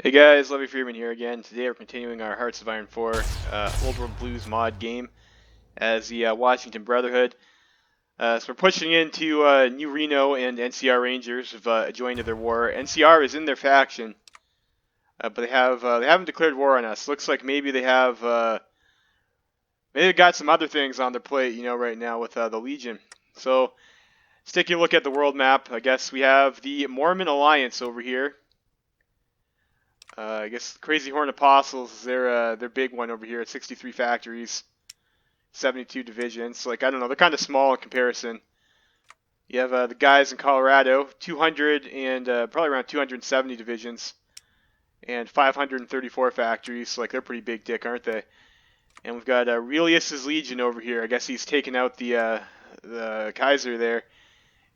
Hey guys, Levy Freeman here again. Today we're continuing our Hearts of Iron 4 Old World Blues mod game as the Washington Brotherhood. So we're pushing into New Reno, and NCR Rangers have joined their war. NCR is in their faction, but they haven't declared war on us. Looks like maybe they have maybe they got some other things on their plate, right now with the Legion. So let's take a look at the world map. I guess we have the Mormon Alliance over here. I guess Crazy Horn Apostles is their big one over here at 63 factories, 72 divisions. Like, I don't know, they're kind of small in comparison. You have the guys in Colorado, 200 and probably around 270 divisions, and 534 factories. Like, they're pretty big dick, aren't they? And we've got Aurelius's Legion over here. I guess he's taken out the Kaiser there,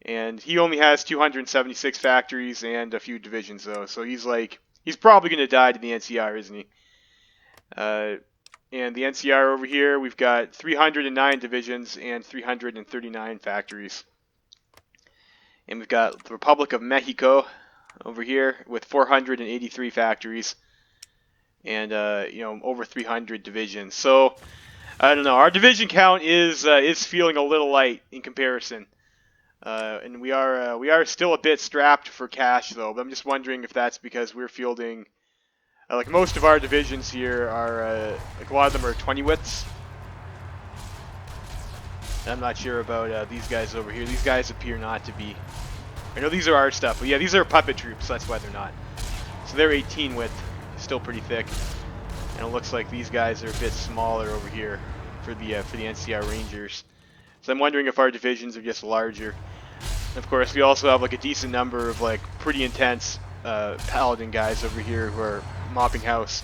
and he only has 276 factories and a few divisions though. So he's probably going to die to the NCR, isn't he? And the NCR over here, we've got 309 divisions and 339 factories. And we've got the Republic of Mexico over here with 483 factories and over 300 divisions. So I don't know. Our division count is feeling a little light in comparison. And we are still a bit strapped for cash though, but I'm just wondering if that's because we're fielding like most of our divisions here are like a lot of them are 20 widths. And I'm not sure about these guys over here. These guys appear not to be. I know these are our stuff, but yeah, these are puppet troops, so that's why they're not. So they're 18 width, still pretty thick. And it looks like these guys are a bit smaller over here for the NCR Rangers. So I'm wondering if our divisions are just larger. And of course, we also have like a decent number of like pretty intense paladin guys over here who are mopping house.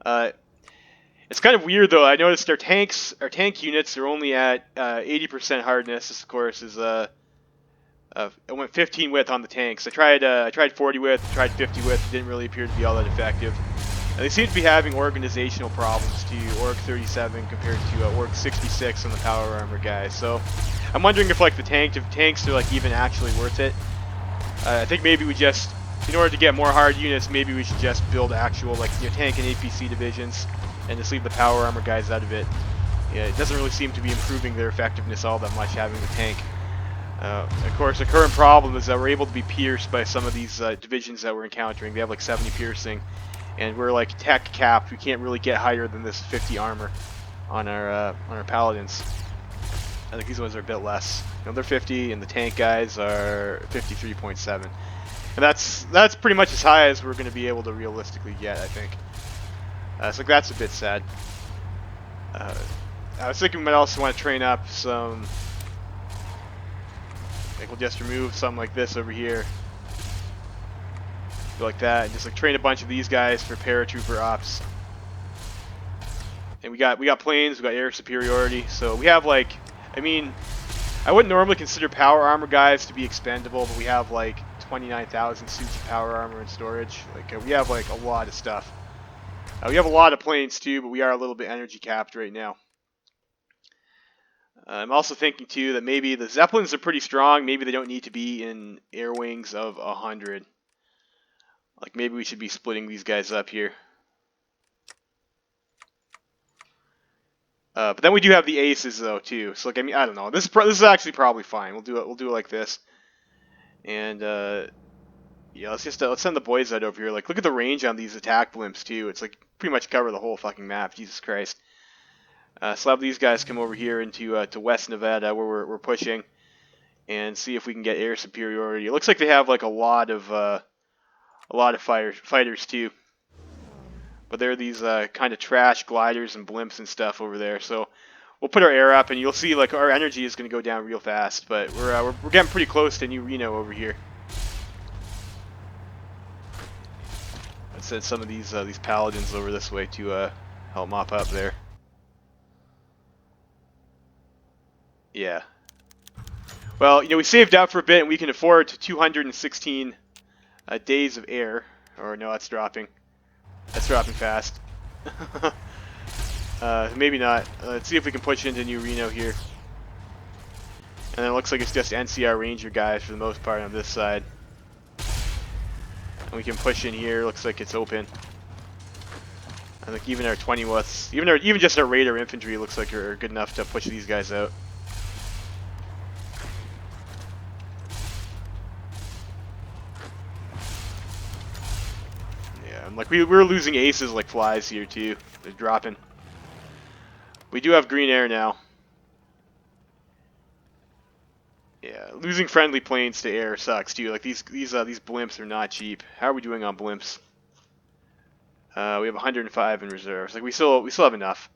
It's kind of weird though. I noticed our tank units are only at 80% hardness. This of course is I went 15 width on the tanks. I tried 40 width, tried 50 width. It didn't really appear to be all that effective. And they seem to be having organizational problems to Orc 37 compared to Orc 66 on the power armor guys. So I'm wondering if like the tanks are like even actually worth it. I think maybe we just, in order to get more hard units, maybe we should just build actual like tank and APC divisions and just leave the power armor guys out of it. Yeah, it doesn't really seem to be improving their effectiveness all that much having the tank. Of course, the current problem is that we're able to be pierced by some of these divisions that we're encountering. They have like 70 piercing. And we're like tech capped. We can't really get higher than this 50 armor on our paladins. I think these ones are a bit less. They're 50, and the tank guys are 53.7. And that's pretty much as high as we're going to be able to realistically get, I think. So that's a bit sad. I was thinking we might also want to train up some. Like we'll just remove something like this over here. Like that, and just like train a bunch of these guys for paratrooper ops. And we got planes, we got air superiority, so we have like, I mean, I wouldn't normally consider power armor guys to be expendable, but we have like 29,000 suits of power armor in storage. Like we have like a lot of stuff. We have a lot of planes too, but we are a little bit energy capped right now. I'm also thinking too that maybe the Zeppelins are pretty strong. Maybe they don't need to be in air wings of 100. Like maybe we should be splitting these guys up here. But then we do have the aces though too. So like I mean I don't know. This is actually probably fine. We'll do it like this. And yeah, let's send the boys out over here. Like look at the range on these attack blimps too. It's like pretty much cover the whole fucking map. Jesus Christ. So have these guys come over here into to West Nevada where we're pushing, and see if we can get air superiority. It looks like they have like a lot of fighters too, but they're these kind of trash gliders and blimps and stuff over there. So we'll put our air up, and you'll see like our energy is going to go down real fast. But we're getting pretty close to New Reno over here. Let's send some of these paladins over this way to help mop up there. Yeah. Well, we saved up for a bit, and we can afford 216 days of air. Or no, that's dropping. That's dropping fast. Maybe not. Let's see if we can push into New Reno here. And then it looks like it's just NCR Ranger guys for the most part on this side. And we can push in here. Looks like it's open. I think even our 20 withs, even just our raider infantry looks like are good enough to push these guys out. Yeah, and like we're losing aces like flies here too. They're dropping. We do have green air now. Yeah, losing friendly planes to air sucks too. Like these blimps are not cheap. How are we doing on blimps? We have 105 in reserves. Like we still have enough.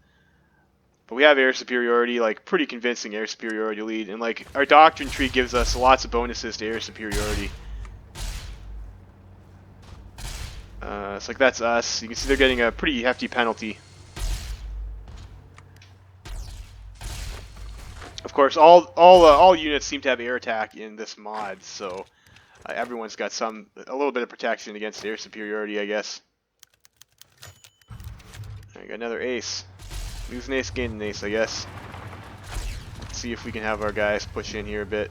But we have air superiority, like pretty convincing air superiority lead, and like our doctrine tree gives us lots of bonuses to air superiority. It's like that's us. You can see they're getting a pretty hefty penalty. Of course, all units seem to have air attack in this mod, so everyone's got a little bit of protection against air superiority, I guess. I got another ace. Lose an ace, gain an ace, I guess. Let's see if we can have our guys push in here a bit.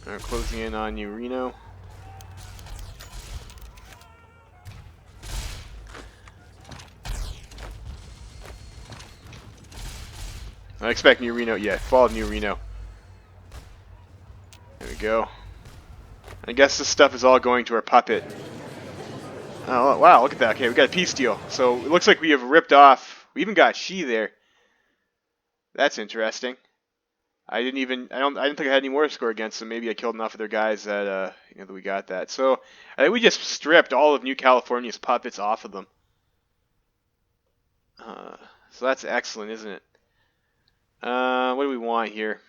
We're closing in on New Reno. I expect New Reno. Yeah, fall of New Reno. There we go. I guess this stuff is all going to our puppet. Oh wow, look at that. Okay, we got a peace deal. So it looks like we have ripped off. We even got She there. That's interesting. I didn't think I had any more to score against them. Maybe I killed enough of their guys that that we got that. So I think we just stripped all of New California's puppets off of them. So that's excellent, isn't it? What do we want here?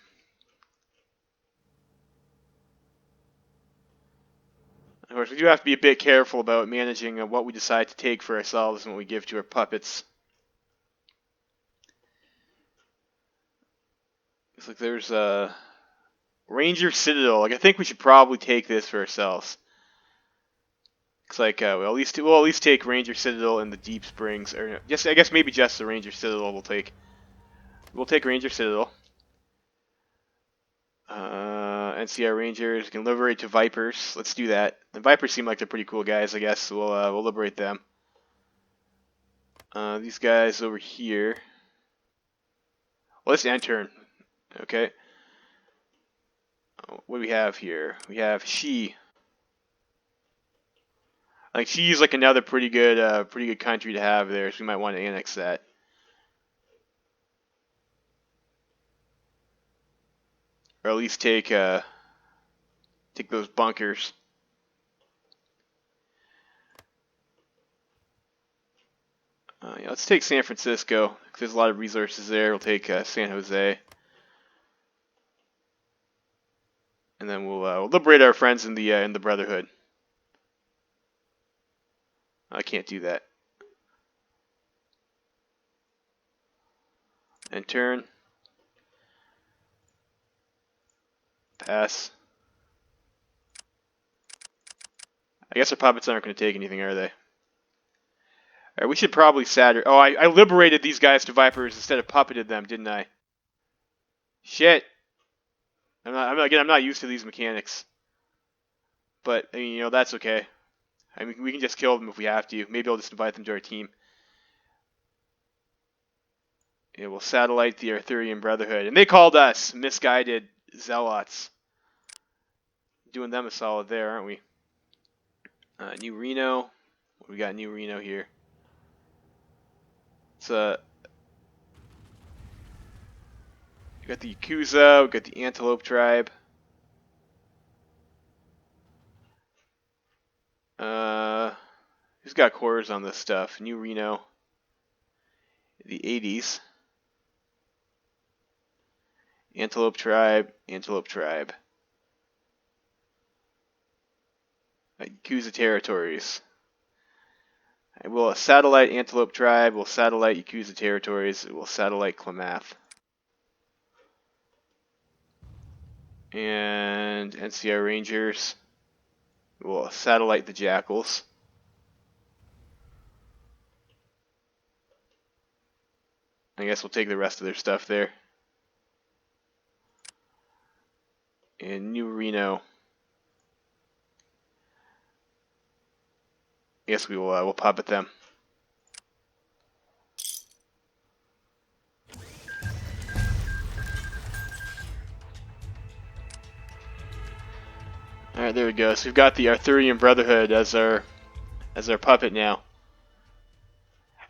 Of course, we do have to be a bit careful about managing what we decide to take for ourselves and what we give to our puppets. Looks like there's a Ranger Citadel. Like I think we should probably take this for ourselves. Looks like we'll at least take Ranger Citadel and the Deep Springs, or just I guess maybe just the Ranger Citadel we'll take. We'll take Ranger Citadel. NCR Rangers can liberate to Vipers. Let's do that. The Vipers seem like they're pretty cool guys, I guess. So we'll liberate them. These guys over here. Well, let's end turn. Okay. What do we have here? We have She. Like She's like another pretty good country to have there. So we might want to annex that. Or at least take those bunkers. Yeah, let's take San Francisco. There's a lot of resources there. We'll take San Jose. And then we'll liberate our friends in the Brotherhood. I can't do that. And turn. Pass. I guess our puppets aren't going to take anything, are they? Alright, we should probably Saturn. Oh, I liberated these guys to Vipers instead of puppeted them, didn't I? Shit. I'm not used to these mechanics. But, I mean, that's okay. I mean, we can just kill them if we have to. Maybe I'll just invite them to our team. Yeah, we'll satellite the Arthurian Brotherhood. And they called us misguided zealots. Doing them a solid there, aren't we? New Reno. We got New Reno here. It's we got the Yakuza, we got the Antelope Tribe. Who's got cores on this stuff? New Reno. The 80s. Antelope Tribe, Antelope Tribe. Yakuza territories. We'll satellite Antelope Tribe, we'll satellite Yakuza territories, we'll satellite Klamath. And NCR Rangers. We'll satellite the Jackals. I guess we'll take the rest of their stuff there. And New Reno. I guess we'll pop at them. All right, there we go. So we've got the Arthurian Brotherhood as our puppet now.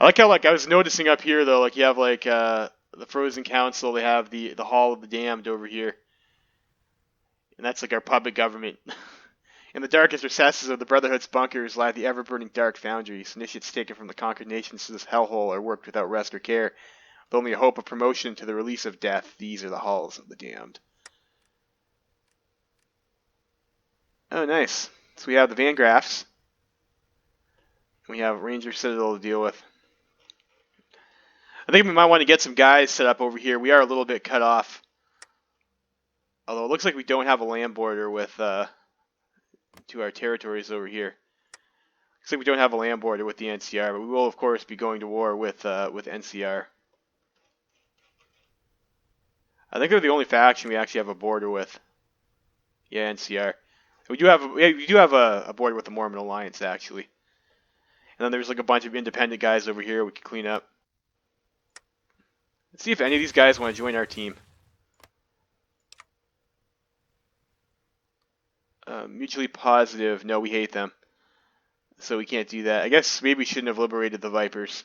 I like how I was noticing up here though, you have the Frozen Council. They have the Hall of the Damned over here, and that's our puppet government. In the darkest recesses of the Brotherhood's bunkers lie the ever-burning dark foundries. Initiates taken from the conquered nations to this hellhole are worked without rest or care, with only a hope of promotion to the release of death. These are the halls of the damned. Oh, nice. So we have the Van Graffs. We have Ranger Citadel to deal with. I think we might want to get some guys set up over here. We are a little bit cut off. Although it looks like we don't have a land border with to our territories over here. Looks like we don't have a land border with the NCR, but we will of course be going to war with NCR. I think they're the only faction we actually have a border with. Yeah, NCR. We do have a border with the Mormon Alliance actually. And then there's a bunch of independent guys over here we can clean up. Let's see if any of these guys want to join our team. Mutually positive. No, we hate them. So we can't do that. I guess maybe we shouldn't have liberated the Vipers.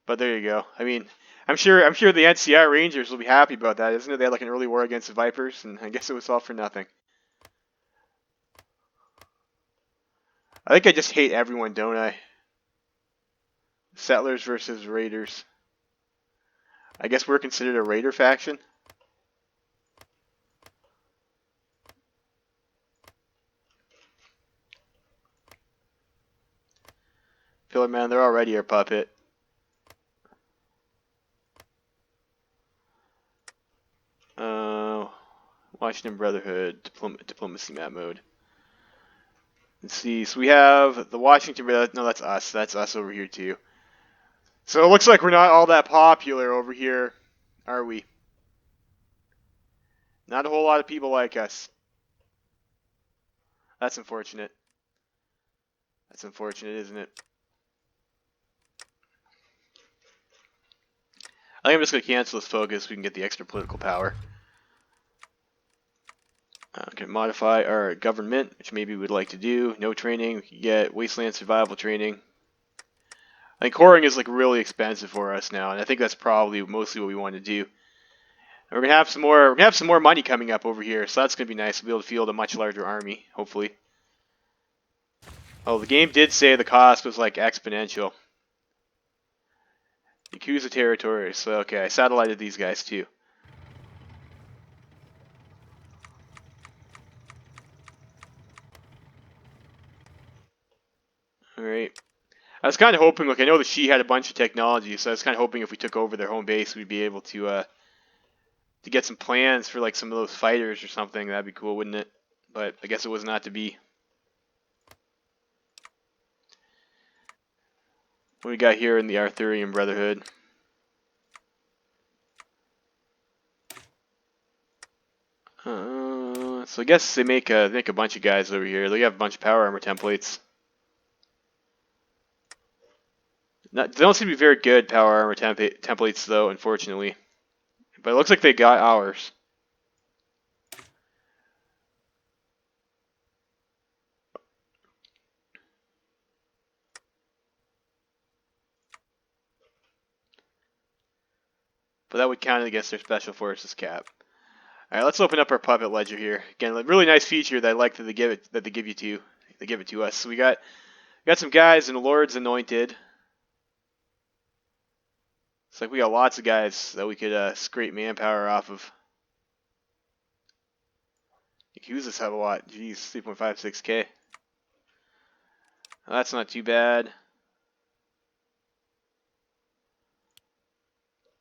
But there you go. I mean, I'm sure the NCR Rangers will be happy about that, isn't it? They had an early war against the Vipers, and I guess it was all for nothing. I think I just hate everyone, don't I? Settlers versus Raiders. I guess we're considered a Raider faction. Pillar Man, they're already our puppet. Washington Brotherhood, diplomacy map mode. Let's see, so we have the Washington Brotherhood. No, that's us. That's us over here too. So it looks like we're not all that popular over here, are we? Not a whole lot of people like us. That's unfortunate. That's unfortunate, isn't it? I think I'm just going to cancel this focus so we can get the extra political power. Okay, modify our government, which maybe we'd like to do. No training. We can get wasteland survival training. I think coring is really expensive for us now, and I think that's probably mostly what we want to do. And we're gonna have some more. We're gonna have some more money coming up over here, so that's gonna be nice. We'll be able to field a much larger army, hopefully. Oh, the game did say the cost was exponential. Yakuza territory. So okay, I satellited these guys too. Alright. I was kind of hoping, I know that she had a bunch of technology, so I was kind of hoping if we took over their home base, we'd be able to get some plans for some of those fighters or something. That'd be cool, wouldn't it? But I guess it was not to be. What we got here in the Arthurian Brotherhood? So I guess they make a bunch of guys over here. They have a bunch of power armor templates. They don't seem to be very good power armor templates, though, unfortunately. But it looks like they got ours. But that would count against their special forces cap. All right, let's open up our puppet ledger here. Again, a really nice feature that I like that they give it to us. So we got some guys in Lord's Anointed. It's we got lots of guys that we could scrape manpower off of. Yakuza's have a lot. Jeez, 3.56k. Well, that's not too bad.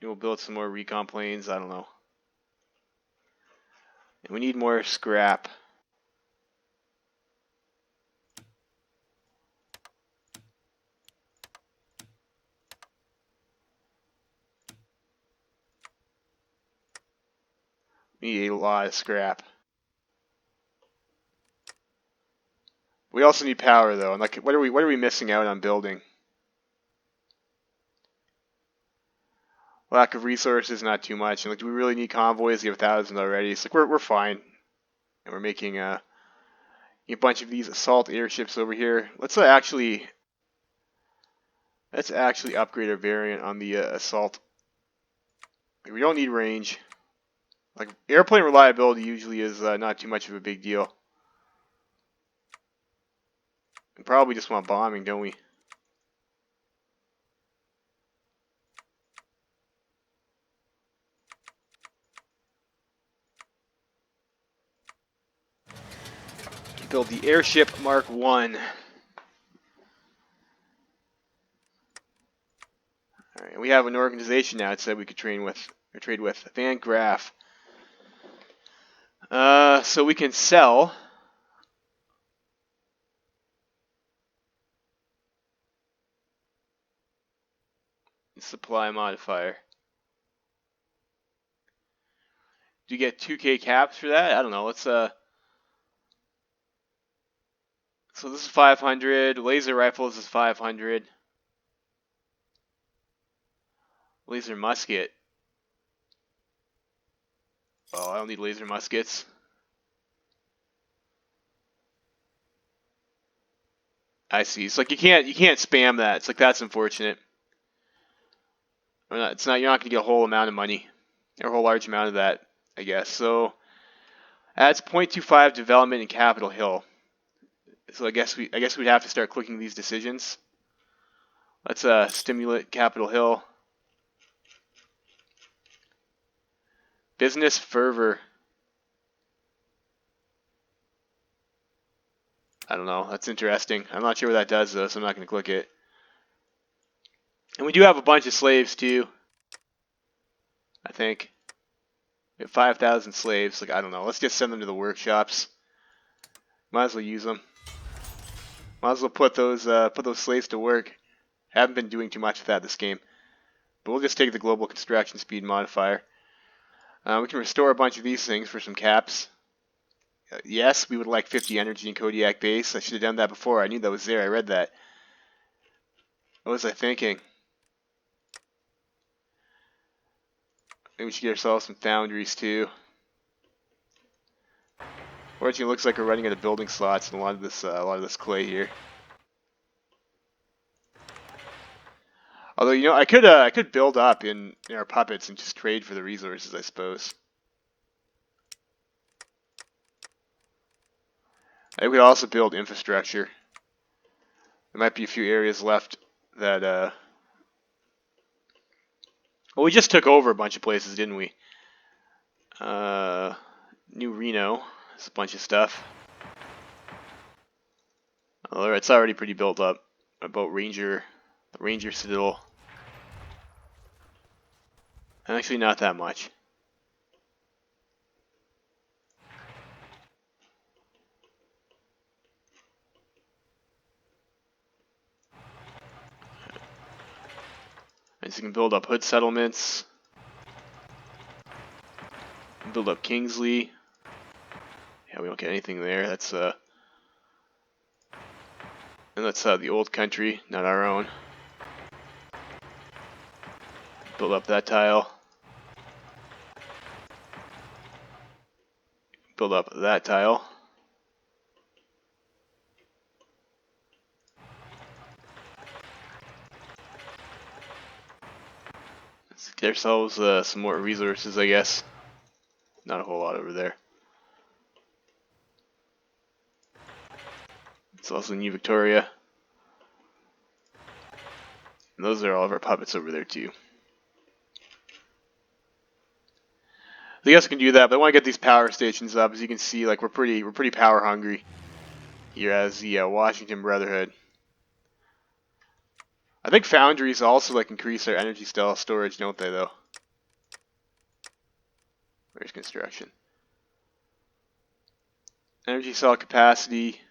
We'll build some more recon planes. I don't know. And we need more scrap. We need a lot of scrap. We also need power though. And like, what are we missing out on building? Lack of resources, not too much. And like, do we really need convoys? We have 1,000 already. It's like we're fine. And we're making a bunch of these assault airships over here. Let's actually upgrade our variant on the assault. Like, we don't need range. Like, airplane reliability usually is not too much of a big deal. We probably just want bombing, don't we? Build the airship Mark 1. Alright, we have an organization now that said we could trade with Van Graff. So we can sell. Supply modifier. Do you get 2k caps for that? I don't know. Let's So this is 500. Laser rifles is 500. Laser musket. Oh, I don't need laser muskets. I see. It's like you can't spam that. It's like that's unfortunate. Or not, it's not. You're not going to get a whole amount of money, or a whole large amount of that, I guess. So adds 0.25 development in Capitol Hill. So I guess we'd have to start clicking these decisions. Let's stimulate Capitol Hill. Business fervor. I don't know. That's interesting. I'm not sure what that does though, so I'm not going to click it. And we do have a bunch of slaves too. I think. We have 5,000 slaves. Like, I don't know. Let's just send them to the workshops. Might as well use them. Might as well put those slaves to work. Haven't been doing too much with that this game. But we'll just take the global construction speed modifier. We can restore a bunch of these things for some caps. Yes, we would like 50 energy in Kodiak base. I should have done that before. I knew that was there. I read that. What was I thinking? Maybe we should get ourselves some foundries too. Fortunately, it looks like we're running out of building slots in a lot of this clay here. Although, you know, I could build up in our puppets and just trade for the resources, I suppose. I could also build infrastructure. There might be a few areas left that, well, we just took over a bunch of places, didn't we? New Reno. There's a bunch of stuff. Oh, it's already pretty built up. About Ranger Citadel. Actually, not that much. And so you can build up hood settlements. Build up Kingsley. Yeah, we don't get anything there. That's and that's the old country, not our own. Build up that tile. Build up that tile. Let's get ourselves some more resources, I guess. Not a whole lot over there. It's also New Victoria. And those are all of our puppets over there too. I guess we can do that, but I want to get these power stations up. As you can see, like we're pretty power hungry here as the Washington Brotherhood. I think foundries also like increase our energy storage, don't they? Though. Where's construction? Energy cell capacity.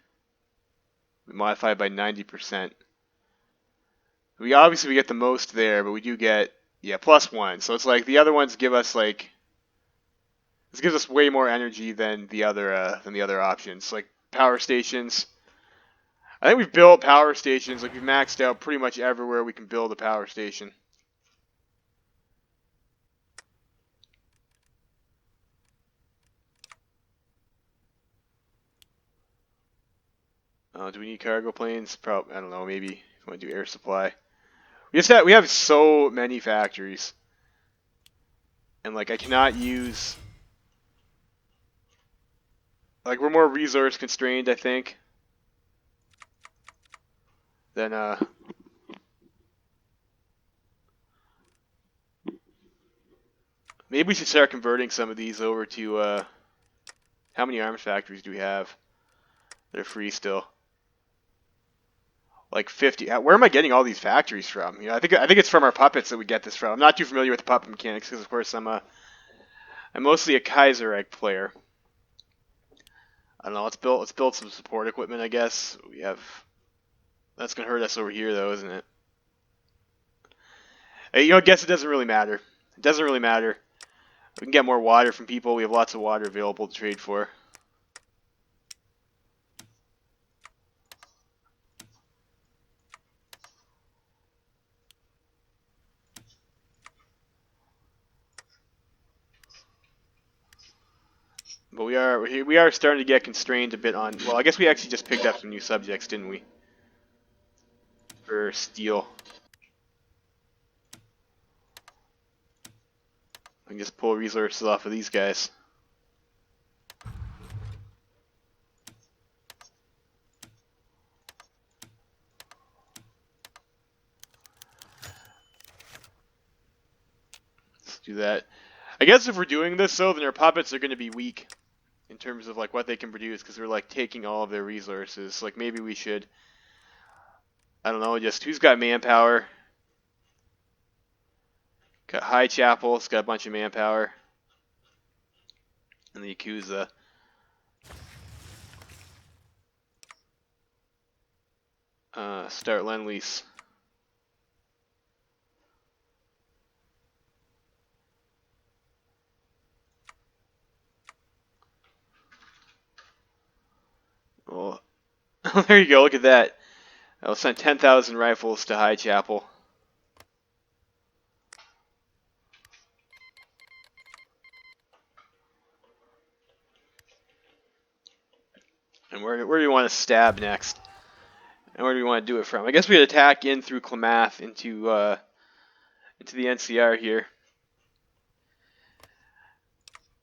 We modify it by 90%. We get the most there, but we do get +1. So it's like the other ones give us like This gives us way more energy than the other options, like power stations. I think we've built power stations, like we've maxed out pretty much everywhere we can build a power station. Do we need cargo planes? Probably. I don't know. Maybe if we want to do air supply. We have so many factories, and like I cannot use. Like we're more resource constrained, I think, than maybe we should start converting some of these over to how many arms factories do we have? They're free still. Like 50. Where am I getting all these factories from? You know, I think it's from our puppets that we get this from. I'm not too familiar with the puppet mechanics because, of course, I'm mostly a Kaiser Egg player. I don't know. Let's build some support equipment. I guess we have. That's gonna hurt us over here, though, isn't it? Hey, you know, I guess it doesn't really matter. It doesn't really matter. We can get more water from people. We have lots of water available to trade for. But we are starting to get constrained a bit on. Well, I guess we actually just picked up some new subjects, didn't we? For steel. We can just pull resources off of these guys. Let's do that. I guess if we're doing this, though, then our puppets are going to be weak in terms of like what they can produce because we're like taking all of their resources. Like maybe we should. I don't know. Just who's got manpower? Got High Chapel. It's got a bunch of manpower. And the Yakuza. Start Lend-Lease. Well, there you go. Look at that. I'll send 10,000 rifles to High Chapel. And where do we want to stab next? And where do we want to do it from? I guess we could attack in through Klamath into the NCR here.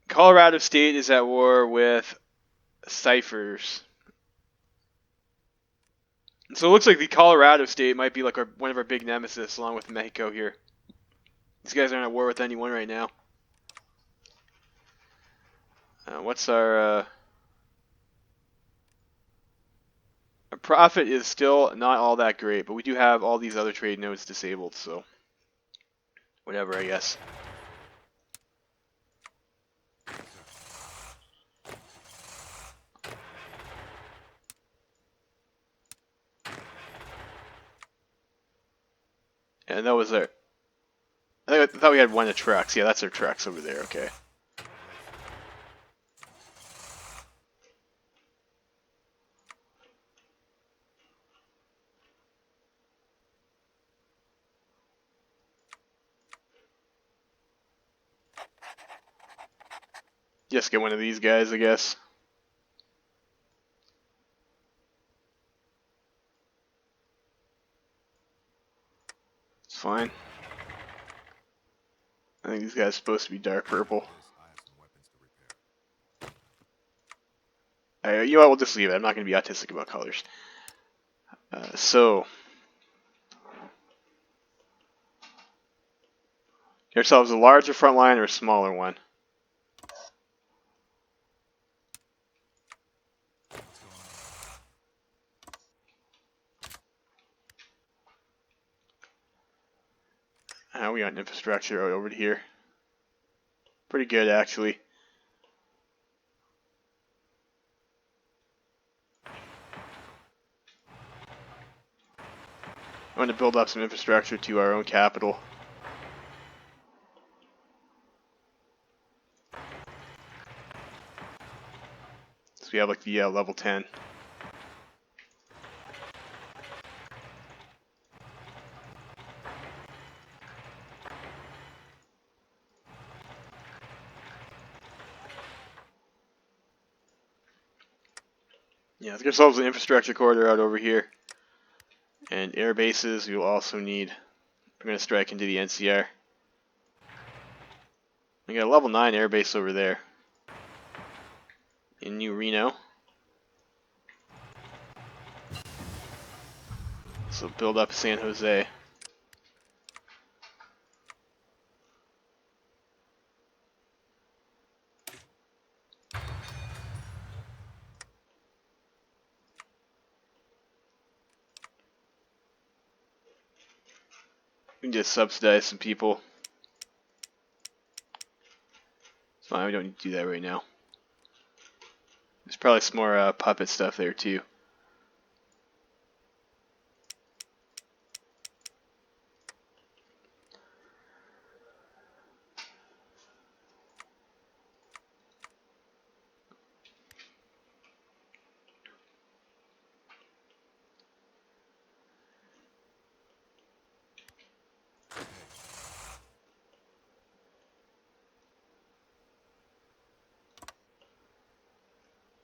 Colorado State is at war with Ciphers. So it looks like the Colorado State might be like one of our big nemesis along with Mexico here. These guys aren't at war with anyone right now. What's our profit is still not all that great, but we do have all these other trade nodes disabled, so whatever, I guess. And that was our. I thought we had one of trucks. Yeah, that's our trucks over there. Okay. Just get one of these guys, I guess. It's fine. I think these guys are supposed to be dark purple. You know what? We'll just leave it. I'm not going to be autistic about colors. So, get ourselves a larger front line or a smaller one. We got an infrastructure over to here. Pretty good, actually. I want to build up some infrastructure to our own capital. we have like the level 10. Yeah, let's get ourselves an infrastructure corridor out over here. And air bases we will also need. We're going to strike into the NCR. We got a level 9 air base over there. In New Reno. So build up San Jose. We can just subsidize some people. It's fine, we don't need to do that right now. There's probably some more puppet stuff there too.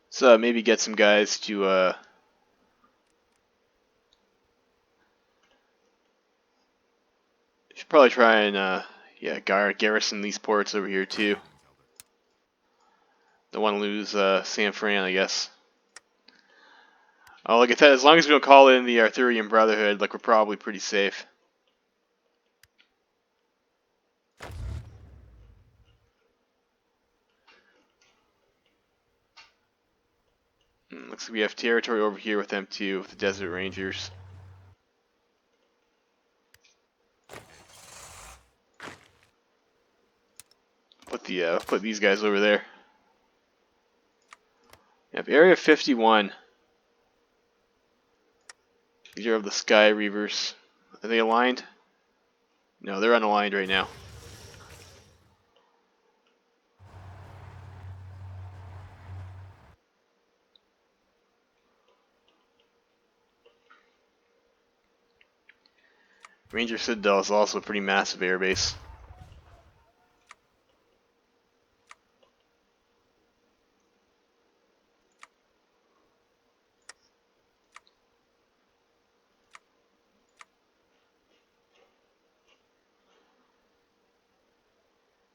So maybe get some guys to should probably try and yeah, garrison these ports over here too. Don't want to lose San Fran, I guess. Oh, like I said, as long as we don't call in the Arthurian Brotherhood, like we're probably pretty safe. Looks like we have territory over here with them too, with the Desert Rangers. Put these guys over there. We have Area 51. These are of the Sky Reavers. Are they aligned? No, they're unaligned right now. Ranger Citadel is also a pretty massive airbase.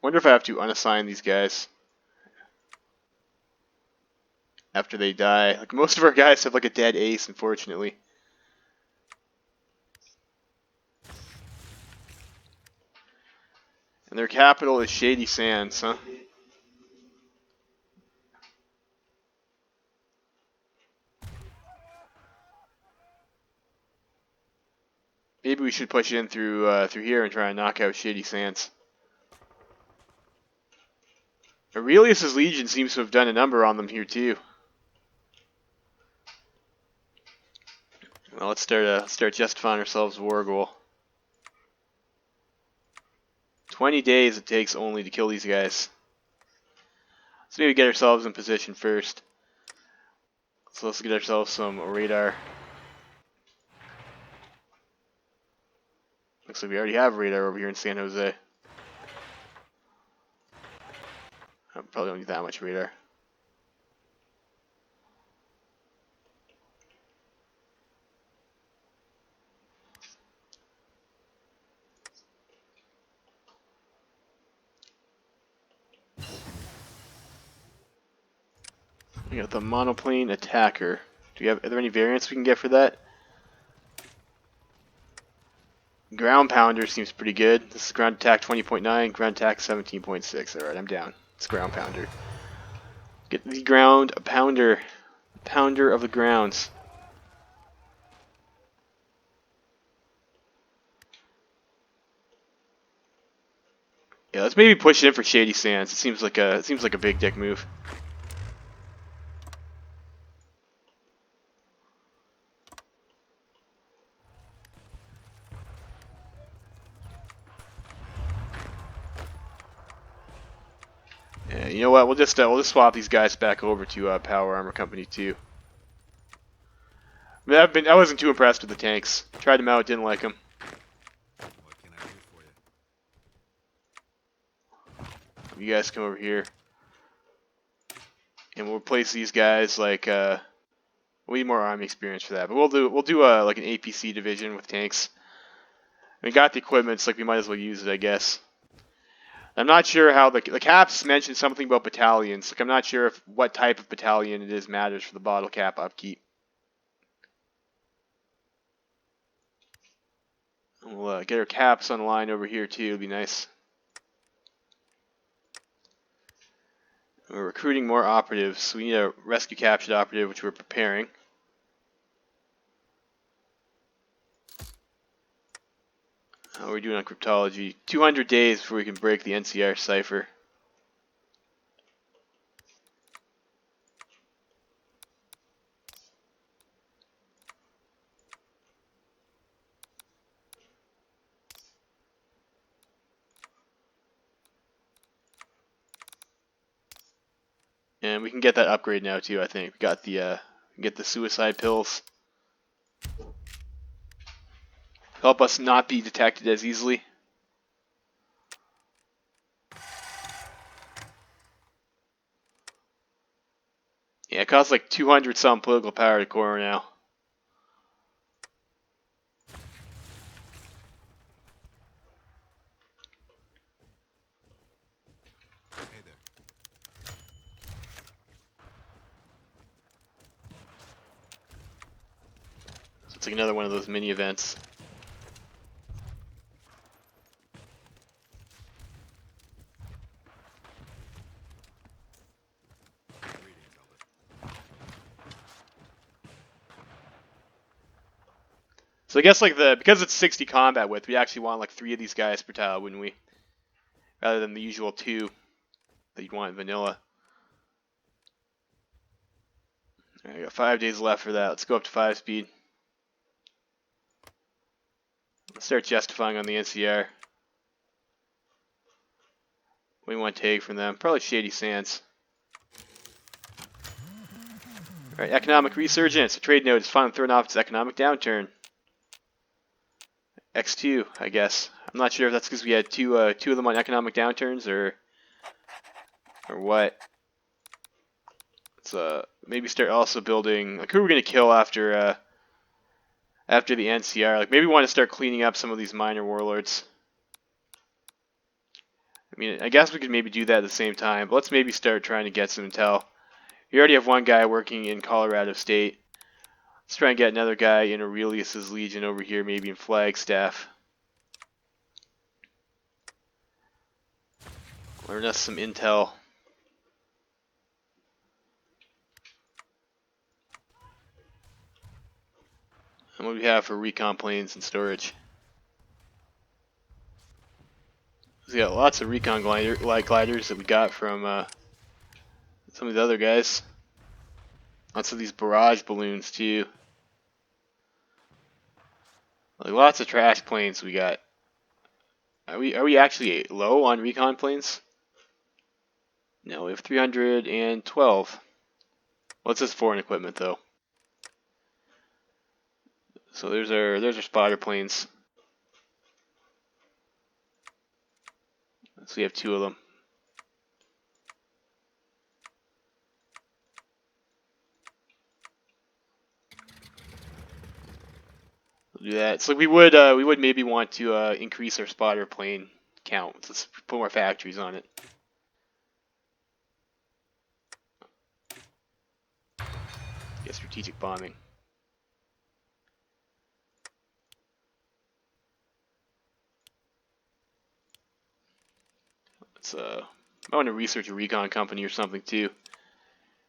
Wonder if I have to unassign these guys after they die. Like most of our guys have like a dead ace, unfortunately. And their capital is Shady Sands, huh? Maybe we should push in through here and try and knock out Shady Sands. Aurelius's Legion seems to have done a number on them here too. Well, let's start justifying ourselves a war goal. 20 days it takes only to kill these guys. Let's maybe get ourselves in position first. So let's get ourselves some radar. Looks like we already have radar over here in San Jose. I probably don't need that much radar. We got the monoplane attacker. Are there any variants we can get for that? Ground pounder seems pretty good. This is ground attack 20.9, ground attack 17.6. Alright, I'm down. It's ground pounder. Get the ground pounder. Pounder of the grounds. Yeah, let's maybe push it in for Shady Sands. It seems like a big dick move. Yeah, you know what? We'll just swap these guys back over to Power Armor Company too. I mean, I wasn't too impressed with the tanks. Tried them out, didn't like them. What can I do for you? You guys come over here, and we'll replace these guys. Like we need more army experience for that, but we'll do like an APC division with tanks. We got the equipment, so like we might as well use it, I guess. I'm not sure how the caps mentioned something about battalions. Like I'm not sure if what type of battalion it is matters for the bottle cap upkeep. We'll get our caps on line over here too. It'd be nice. We're recruiting more operatives. We need a rescue captured operative, which we're preparing. How are we doing on cryptology? 200 days before we can break the NCR cipher. And we can get that upgrade now too, I think. We got the get the suicide pills. Help us not be detected as easily. Yeah, it costs like 200 some political power to core now. Hey there. So it's like another one of those mini events. Greetings, Elder. So I guess like because it's 60 combat width, we actually want like 3 of these guys per tile, wouldn't we? Rather than the usual 2 that you'd want in vanilla. Alright, I got 5 days left for that. Let's go up to 5 speed. Let's start justifying on the NCR. What do you want to take from them? Probably Shady Sands. Alright, economic resurgence. A trade node is finally thrown off its economic downturn. X2, I guess. I'm not sure if that's because we had two of them on economic downturns or what. Let's maybe start also building. Like, who are we gonna kill after after the NCR? Like, maybe we want to start cleaning up some of these minor warlords. I mean, I guess we could maybe do that at the same time, but let's maybe start trying to get some intel. You already have one guy working in Colorado State. Let's try and get another guy in Aurelius's Legion over here, maybe in Flagstaff. Learn us some intel. And what do we have for recon planes and storage? We got lots of recon gliders that we got from some of the other guys. Lots of these barrage balloons too. Like lots of trash planes we got. Are we actually low on recon planes? No, we have 312. What's this foreign equipment though? So there's our spotter planes. So we have 2 of them. We'll do that. So we would maybe want to increase our spotter plane count. Let's put more factories on it. Get strategic bombing. Let's I want to research a recon company or something too.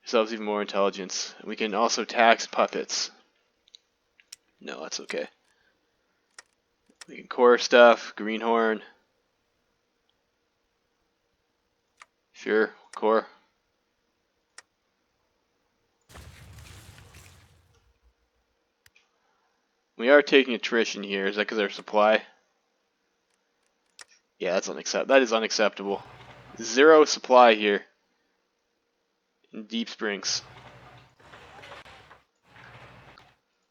Ourselves even more intelligence. We can also tax puppets. No, that's okay. We can core stuff, greenhorn. Sure, core. We are taking attrition here. Is that because of our supply? Yeah, that's unacceptable. That is unacceptable. 0 supply here. and Deep Springs.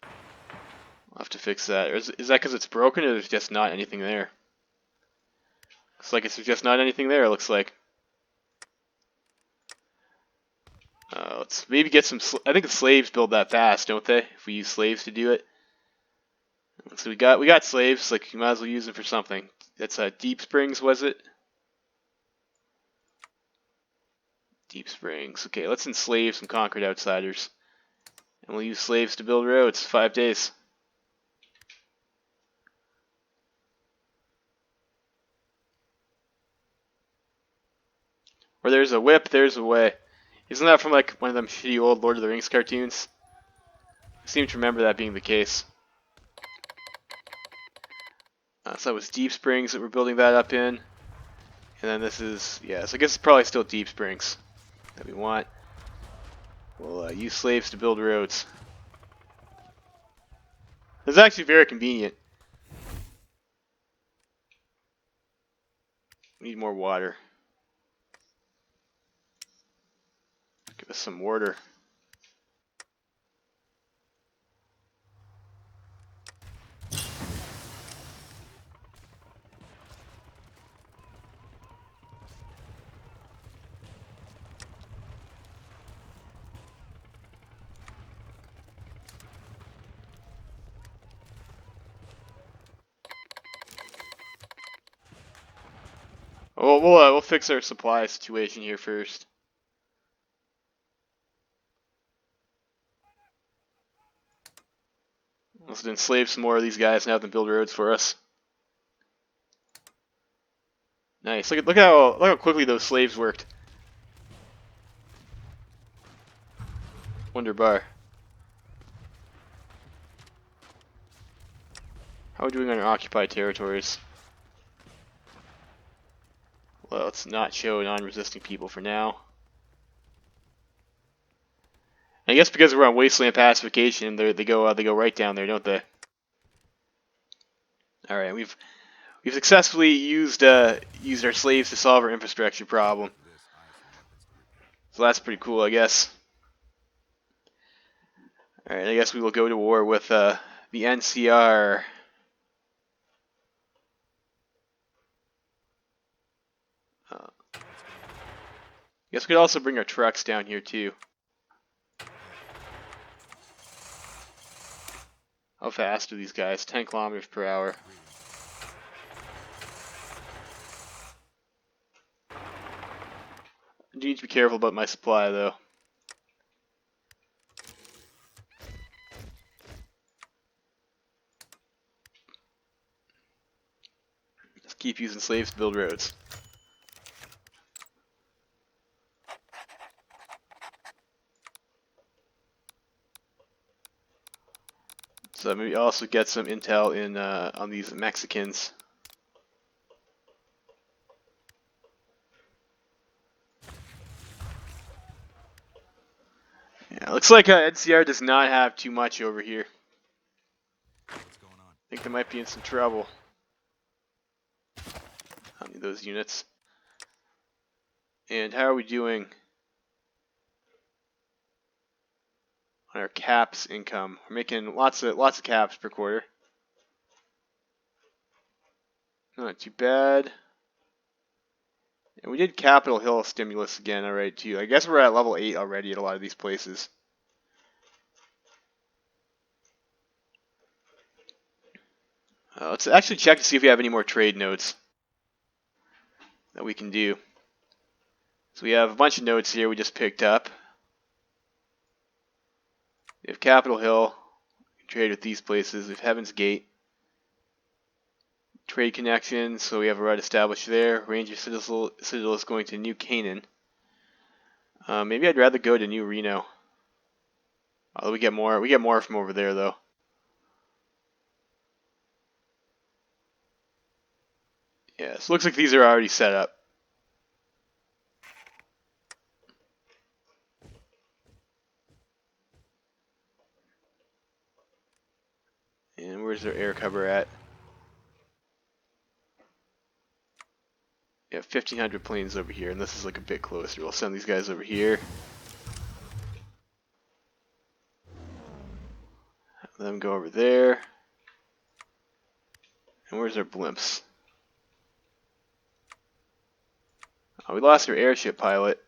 I'll have to fix that. Or is that because it's broken, or there's just not anything there? Looks like it's just not anything there, it looks like. Let's maybe get some... I think the slaves build that fast, don't they? If we use slaves to do it. So we got slaves, like you might as well use them for something. That's Deep Springs, was it? Deep Springs. Okay, let's enslave some conquered outsiders. And we'll use slaves to build roads. 5 days. Where there's a whip, there's a way. Isn't that from like one of them shitty old Lord of the Rings cartoons? I seem to remember that being the case. So that was Deep Springs that we're building that up in. And then this is, yeah, so I guess it's probably still Deep Springs that we want. We'll use slaves to build roads. It's actually very convenient. We need more water. Give us some water. Oh, we'll fix our supply situation here first. Let's enslave some more of these guys and have them build roads for us. Nice. Look how quickly those slaves worked. Wonder bar. How are we doing on our occupied territories? Well, let's not show non-resisting people for now. I guess because we're on wasteland pacification, they go right down there, don't they? All right, we've successfully used our slaves to solve our infrastructure problem. So that's pretty cool, I guess. All right, I guess we will go to war with the NCR. Guess we could also bring our trucks down here too. How fast are these guys? 10 kilometers per hour. I do need to be careful about my supply though. Just keep using slaves to build roads. So maybe also get some intel in on these Mexicans. Yeah, looks like NCR does not have too much over here. What's going on? I think they might be in some trouble. I need those units. And how are we doing on our caps income? We're making lots of caps per quarter. Not too bad. And we did Capitol Hill stimulus again already too. I guess we're at level 8 already at a lot of these places. Let's actually check to see if we have any more trade nodes that we can do. So we have a bunch of nodes here we just picked up. We have Capitol Hill. We can trade with these places. We have Heaven's Gate. Trade connections, so we have a route established there. Ranger Citadel is going to New Canaan. Maybe I'd rather go to New Reno. We get more from over there though. Yeah, so it looks like these are already set up. And where's their air cover at? We have 1,500 planes over here, and this is like a bit closer. We'll send these guys over here. Let them go over there. And where's our blimps? Oh, we lost our airship pilot.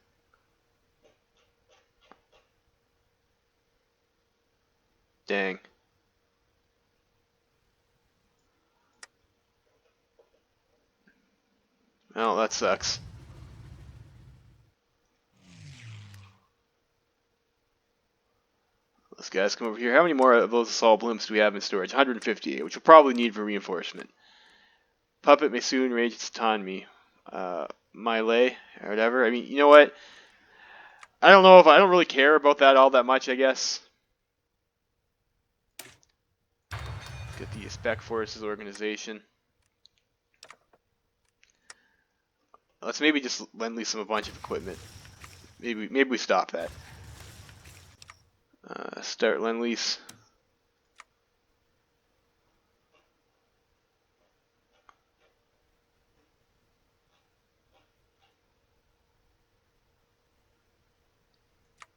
Dang. Oh, that sucks. Those guys come over here. How many more of those assault blimps do we have in storage? 158, which we'll probably need for reinforcement. Puppet may soon range its autonomy. Melee, or whatever. I mean, you know what? I don't know if I don't really care about that all that much, I guess. Let's get the Spec Forces organization. Let's maybe just lend lease them a bunch of equipment. Maybe we stop that. Start lend lease.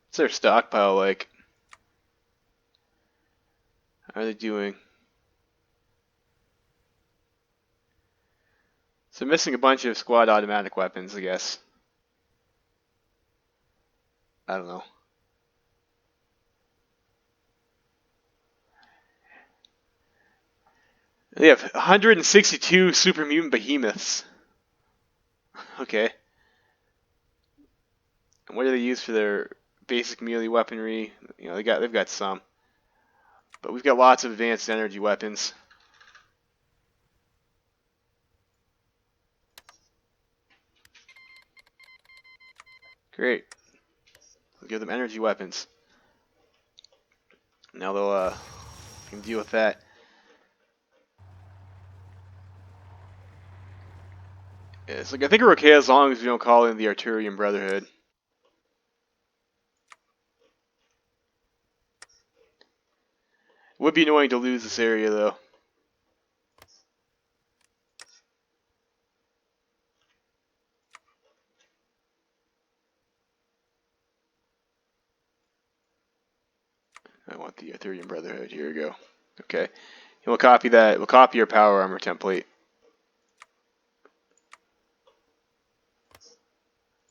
What's their stockpile like? How are they doing? So missing a bunch of squad automatic weapons, I guess. I don't know. They have 162 super mutant behemoths. Okay. And what do they use for their basic melee weaponry? You know, they've got some. But we've got lots of advanced energy weapons. Great. We'll give them energy weapons. Now they'll can deal with that. Yeah, it's like I think we're okay as long as we don't call in the Arturian Brotherhood. It would be annoying to lose this area though. I want the Arturian Brotherhood. Here we go. Okay. And we'll copy that. We'll copy our power armor template.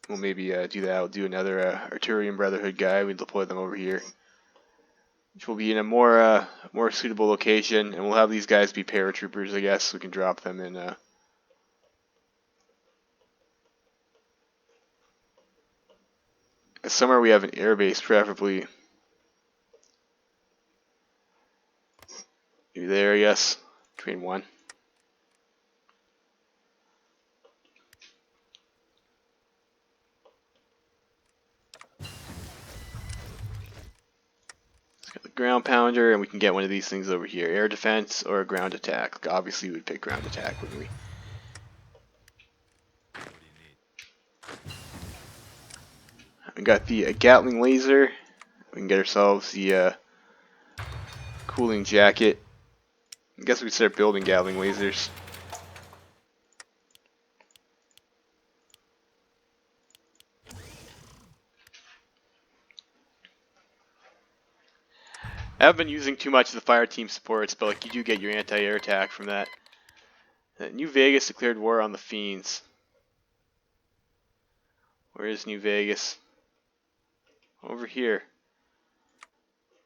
We'll maybe do that. We'll do another Arturian Brotherhood guy. We deploy them over here, which will be in a more suitable location, and we'll have these guys be paratroopers, I guess. We can drop them in. Somewhere we have an airbase, preferably. Maybe there, I guess. Train 1. Ground pounder, and we can get one of these things over here. Air defense or ground attack. Like, obviously, we would pick ground attack, wouldn't we? What do you need? We got the Gatling laser. We can get ourselves the cooling jacket. I guess we could start building Gatling lasers. I haven't been using too much of the fire team supports, but like you do get your anti-air attack from that. New Vegas declared war on the Fiends. Where is New Vegas? Over here.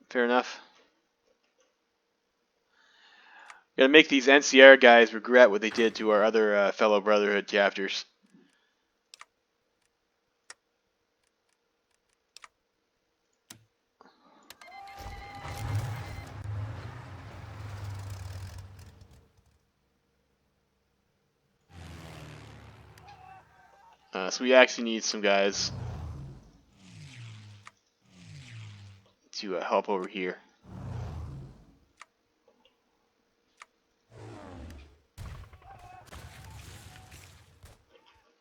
Fair enough. Gotta make these NCR guys regret what they did to our other fellow Brotherhood chapters. So we actually need some guys to help over here.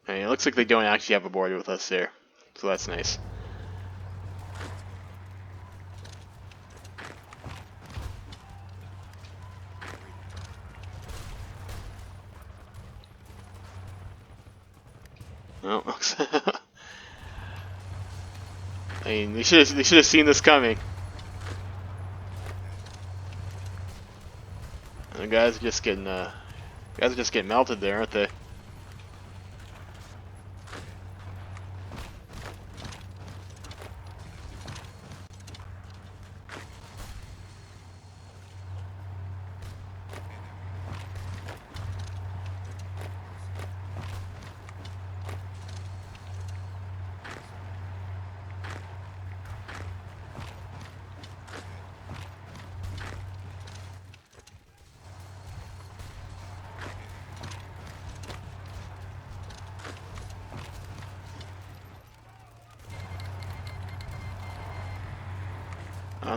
I mean, it looks like they don't actually have a border with us there, so that's nice. No, I mean, they should have seen this coming. guys are just getting melted there, aren't they?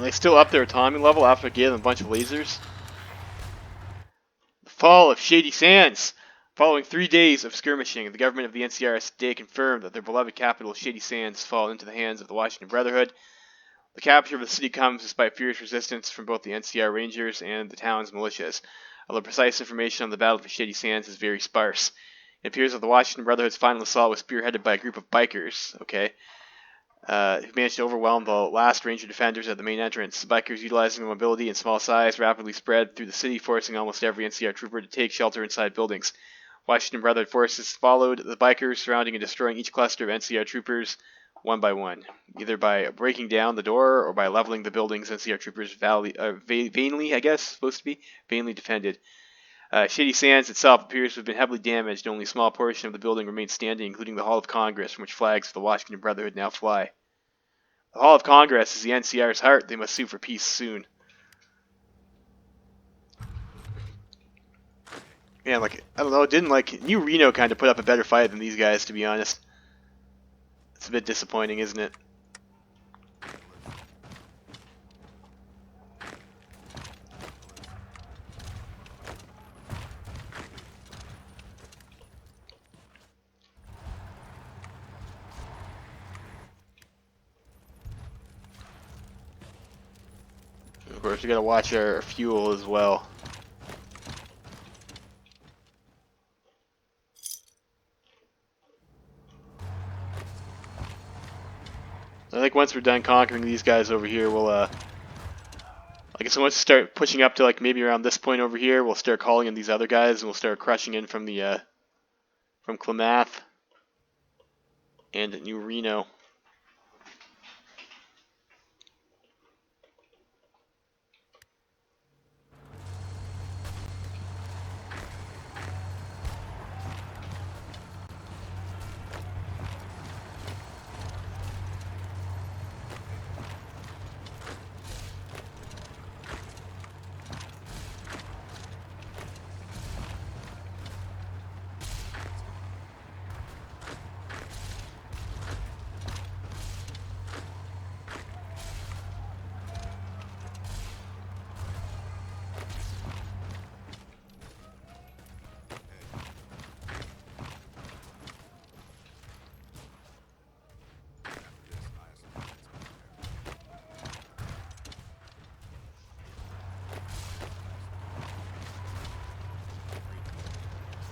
They still up their autonomy level after getting a bunch of lasers. The fall of Shady Sands. Following 3 days of skirmishing, the government of the NCR has today confirmed that their beloved capital, Shady Sands, fall into the hands of the Washington Brotherhood. The capture of the city comes despite fierce resistance from both the NCR Rangers and the town's militias, although precise information on the battle for Shady Sands is very sparse. It appears that the Washington Brotherhood's final assault was spearheaded by a group of bikers, who managed to overwhelm the last Ranger defenders at the main entrance. The bikers, utilizing their mobility and small size, rapidly spread through the city, forcing almost every NCR trooper to take shelter inside buildings. Washington Brotherhood forces followed the bikers, surrounding and destroying each cluster of NCR troopers one by one, either by breaking down the door or by leveling the buildings NCR troopers vainly defended. Shady Sands itself appears to have been heavily damaged. Only a small portion of the building remains standing, including the Hall of Congress, from which flags of the Washington Brotherhood now fly. The Hall of Congress is the NCR's heart. They must sue for peace soon. Man, I don't know, didn't New Reno kind of put up a better fight than these guys, to be honest. It's a bit disappointing, isn't it? Of course, we gotta watch our fuel as well. I think once we're done conquering these guys over here, we'll I guess once we start pushing up to maybe around this point over here, we'll start calling in these other guys, and we'll start crushing in from the from Klamath and New Reno.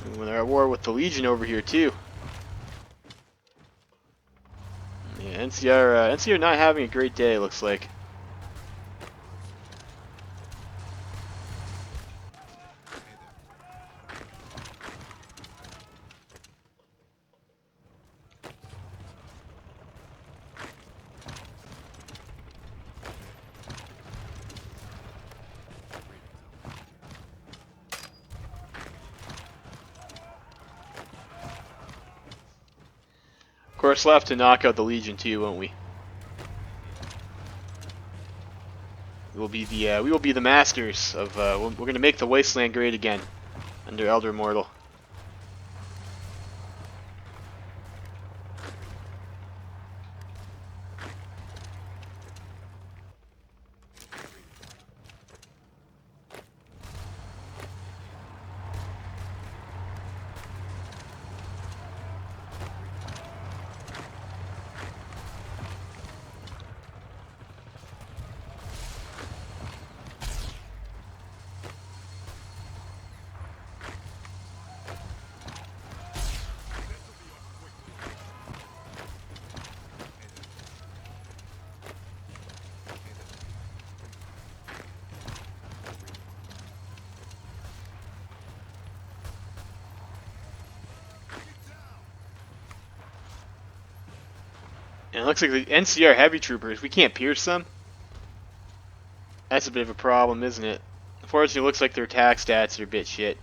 And they're at war with the Legion over here too. Yeah, NCR not having a great day, looks like. Of course, we'll have to knock out the Legion too, won't we? We will be the masters of. We're going to make the Wasteland great again under Elder Immortal. And it looks like the NCR heavy troopers, we can't pierce them. That's a bit of a problem, isn't it? Unfortunately, it looks like their attack stats are a bit shit.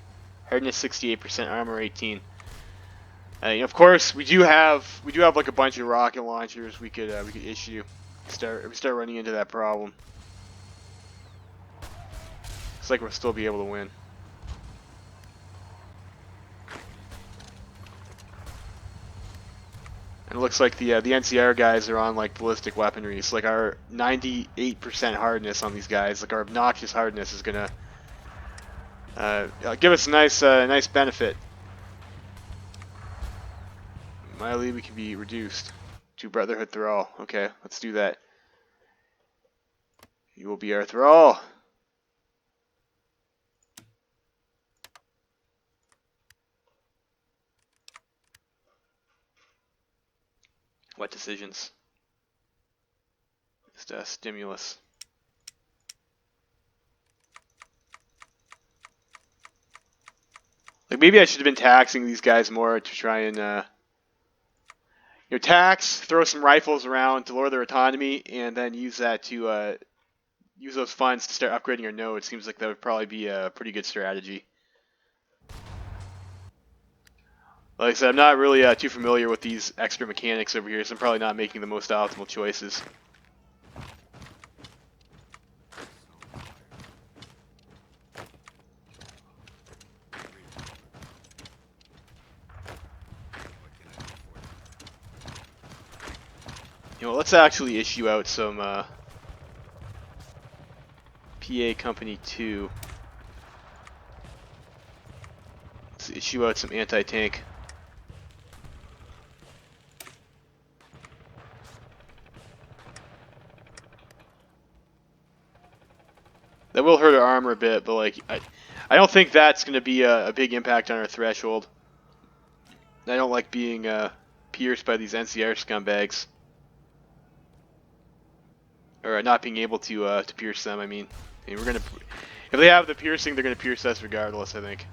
Hardness 68%, armor 18. Of course, we do have like a bunch of rocket launchers we could issue. If we start running into that problem. Looks like we'll still be able to win. And it looks like the NCR guys are on like ballistic weaponry. So like our 98% hardness on these guys, like our obnoxious hardness, is gonna give us a nice benefit. My lead can be reduced to Brotherhood Thrall. Okay, let's do that. You will be our Thrall. What decisions? Just stimulus. Like maybe I should have been taxing these guys more to try and tax, throw some rifles around to lower their autonomy, and then use that to use those funds to start upgrading our node. Seems like that would probably be a pretty good strategy. Like I said, I'm not really too familiar with these extra mechanics over here, so I'm probably not making the most optimal choices. Let's actually issue out some PA Company 2. Let's issue out some anti-tank. That will hurt our armor a bit, but like I don't think that's going to be a big impact on our threshold. I don't like being pierced by these NCR scumbags. Or not being able to pierce them. I mean, we're gonna. If they have the piercing, they're gonna pierce us regardless. I think.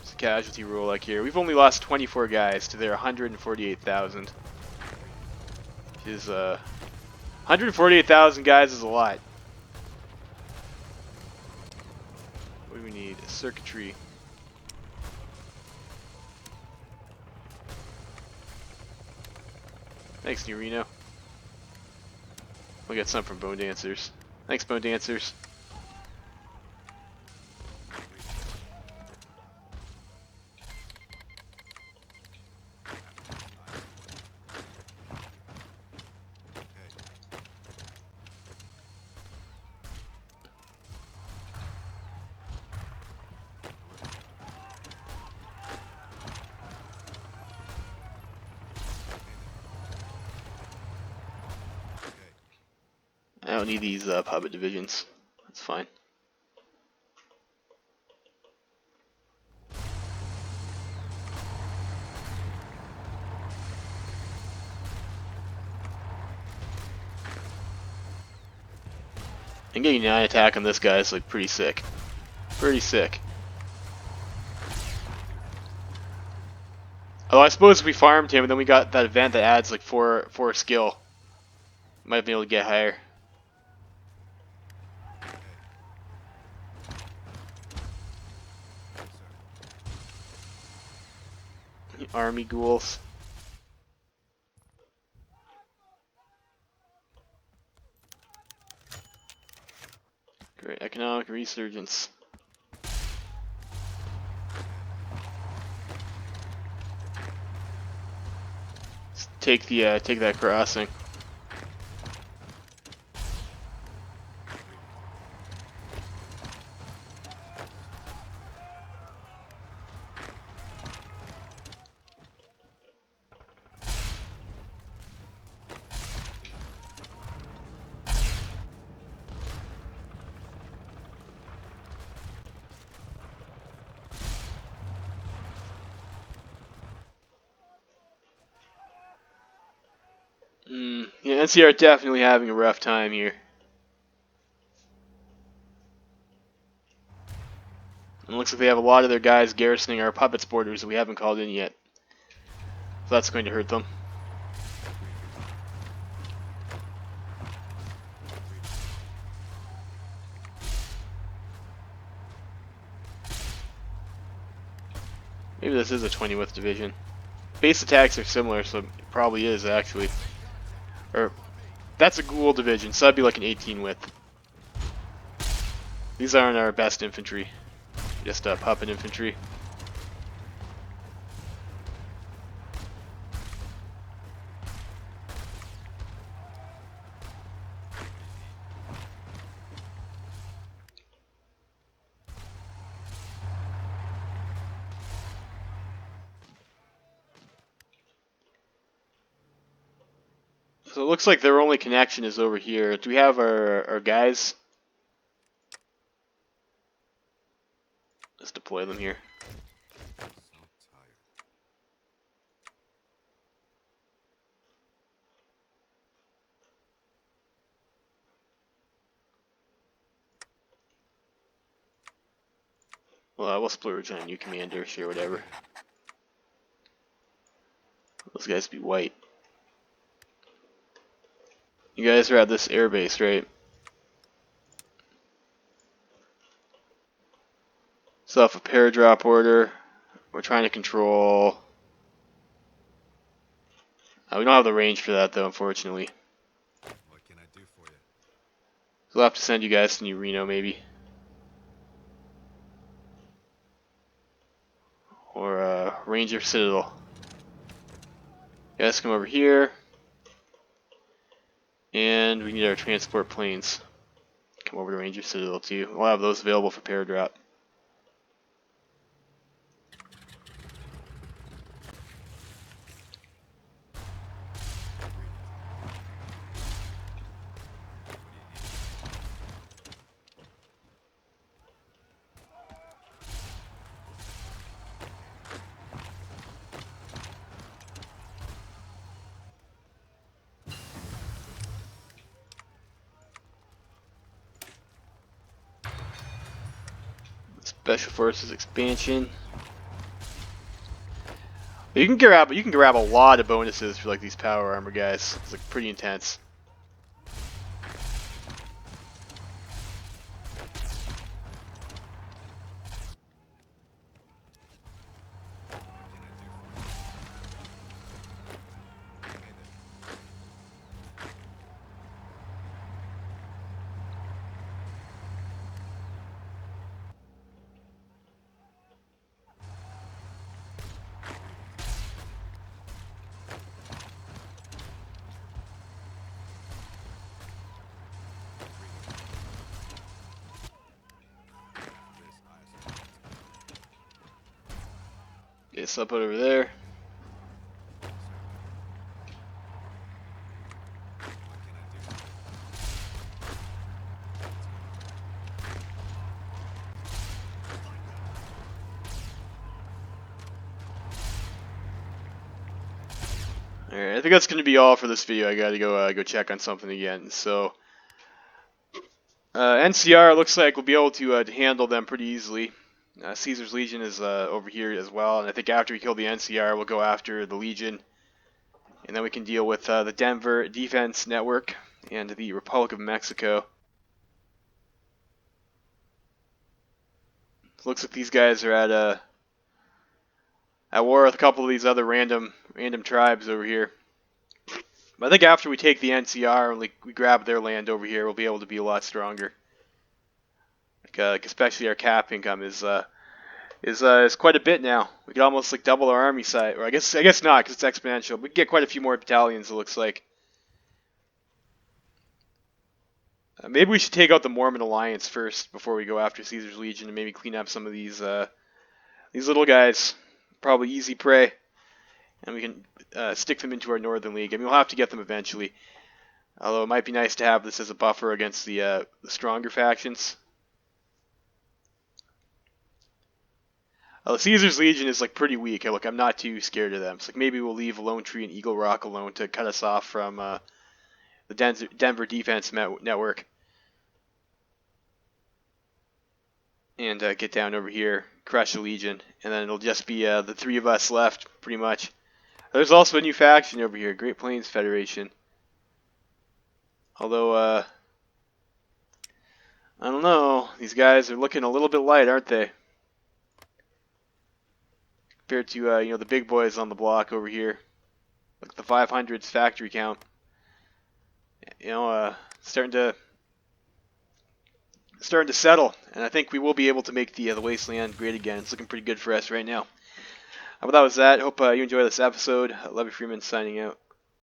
It's a casualty rule like here. We've only lost 24 guys to their 148,000. Which is 148,000 guys is a lot. What do we need? Circuitry. Thanks, Nurino. We got some from Bone Dancers. Thanks, Bone Dancers. I don't need these puppet divisions. That's fine. And getting an attack on this guy is like pretty sick. Pretty sick. Oh, I suppose if we farmed him and then we got that event that adds like four skill, might have been able to get higher. Army ghouls. Great economic resurgence. Let's take that crossing. Yeah, NCR definitely having a rough time here. And looks like they have a lot of their guys garrisoning our puppets borders that we haven't called in yet. So that's going to hurt them. Maybe this is a 20 width division. Base attacks are similar, so it probably is actually. Or that's a ghoul division, so that'd be like an 18 width. These aren't our best infantry, just puppet infantry. So it looks like their only connection is over here. Do we have our guys? Let's deploy them here. So tired. Well, we'll splurge on a new commander, sure, whatever. Those guys be white. You guys are at this airbase, right? So off a paradrop order, we're trying to control. We don't have the range for that though, unfortunately. What can I do for you? So we'll have to send you guys to New Reno, maybe. Or Ranger Citadel. You guys come over here. And we need our transport planes. Come over to Ranger Citadel too. We'll have those available for paradrop. Special Forces expansion. You can grab a lot of bonuses for like these power armor guys. It's like pretty intense. Okay, so I'll put it over there. Alright, I think that's going to be all for this video. I gotta go check on something again. So, NCR looks like we'll be able to handle them pretty easily. Caesar's Legion is over here as well, and I think after we kill the NCR, we'll go after the Legion, and then we can deal with the Denver Defense Network and the Republic of Mexico. Looks like these guys are at war with a couple of these other random tribes over here. But I think after we take the NCR and we grab their land over here, we'll be able to be a lot stronger. Like especially our cap income is quite a bit now. We could almost like double our army size, or I guess not because it's exponential. We can get quite a few more battalions. It looks like. Maybe we should take out the Mormon Alliance first before we go after Caesar's Legion, and maybe clean up some of these little guys. Probably easy prey, and we can stick them into our Northern League. I mean, we'll have to get them eventually. Although it might be nice to have this as a buffer against the stronger factions. Caesar's Legion is like pretty weak. Look, I'm not too scared of them. It's like maybe we'll leave Lone Tree and Eagle Rock alone to cut us off from the Denver Defense Network. and get down over here, crush the Legion, and then it'll just be the 3 of us left, pretty much. There's also a new faction over here, Great Plains Federation. Although, I don't know, these guys are looking a little bit light, aren't they? Compared to, the big boys on the block over here. Look at the 500s factory count. Starting to settle, and I think we will be able to make the wasteland great again. It's looking pretty good for us right now. But that was that. Hope you enjoyed this episode. Levy Freeman signing out.